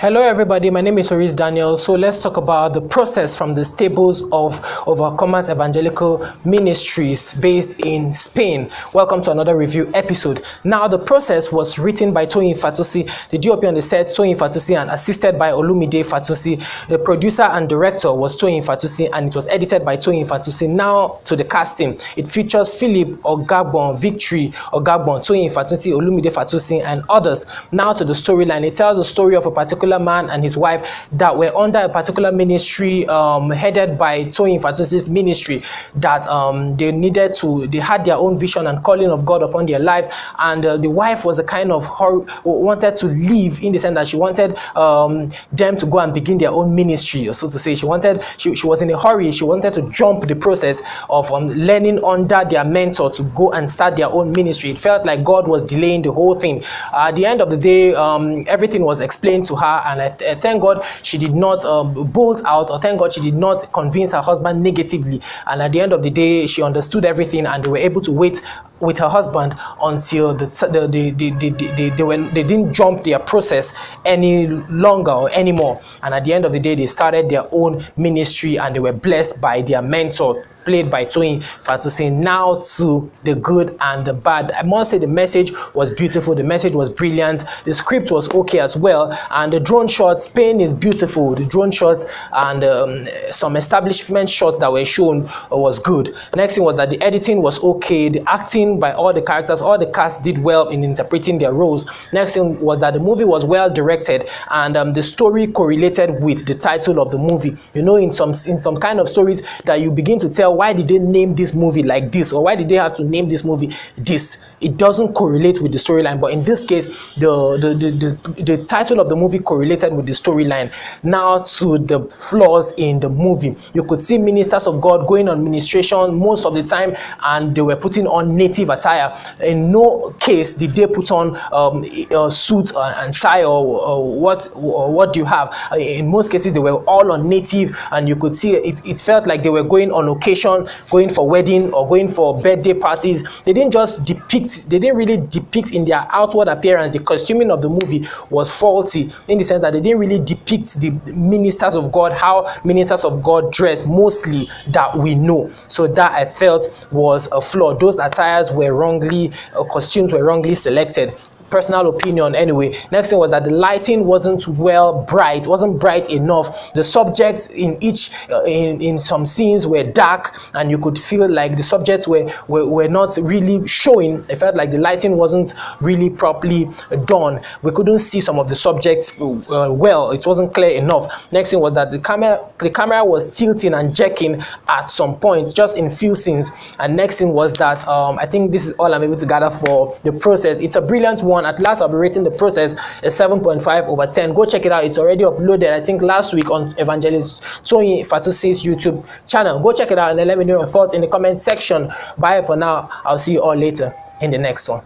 Hello everybody, my name is Oris Daniel. So let's talk about the process from the stables of Overcomers Evangelical Ministries based in Spain. Welcome to another review episode. Now the process was written by Toyin the DOP on the set Toyin Fatunsin, and assisted by Olumide Fatunsin. The producer and director was Toyin Fatunsin, and it was edited by Toyin Fatunsin. Now to the casting. It features Philip Ogagbon, Victory Ogagbon, Toyin Fatunsin, Olumide Fatunsin, and others. Now to the storyline. It tells the story of a particular man and his wife that were under a particular ministry headed by Toyin Fatunsin's ministry, that they had their own vision and calling of God upon their lives, and the wife was a kind of wanted to leave, in the sense that she wanted them to go and begin their own ministry, so to say. She was in a hurry. She wanted to jump the process of learning under their mentor to go and start their own ministry. It felt like God was delaying the whole thing. At the end of the day, everything was explained to her, and I thank God she did not bolt out, or thank God she did not convince her husband negatively. And at the end of the day, she understood everything, and they were able to wait with her husband until they didn't jump their process any longer or anymore. And at the end of the day, they started their own ministry, and they were blessed by their mentor, played by Toyin Fatunsin. Now to the good and the bad. I must say the message was beautiful. The message was brilliant. The script was okay as well. And the drone shots, Spain is beautiful. The drone shots and some establishment shots that were shown was good. Next thing was that the editing was okay. The acting by all the characters, all the cast did well in interpreting their roles. Next thing was that the movie was well directed, and the story correlated with the title of the movie. You know, in some kind of stories that you begin to tell, why did they name this movie like this, or why did they have to name this movie this? It doesn't correlate with the storyline, but in this case, the title of the movie correlated with the storyline. Now to the flaws in the movie. You could see ministers of God going on ministration most of the time, and they were putting on native attire. In no case did they put on a suit and tie, or what do you have? In most cases, they were all on native, and you could see it felt like they were going on occasion, going for wedding or going for birthday parties. They didn't really depict in their outward appearance. The costuming of the movie was faulty, in the sense that they didn't really depict the ministers of God, how ministers of God dress mostly, that we know. So that I felt was a flaw. Those attires were wrongly, costumes were wrongly selected. Personal opinion anyway. Next thing was that the lighting wasn't bright enough. The subjects in some scenes were dark, and you could feel like the subjects were not really showing. I felt like the lighting wasn't really properly done. We couldn't see some of the subjects well. It wasn't clear enough. Next thing was that the camera was tilting and jerking at some points, just in few scenes. And next thing was that I think this is all I'm able to gather for the process. It's a brilliant one. At last, I'll be rating the process a 7.5/10. Go check it out. It's already uploaded, I think, last week on Evangelist Toyin Fatunsin's YouTube channel. Go check it out and then let me know your thoughts in the comment section. Bye for now. I'll see you all later in the next one.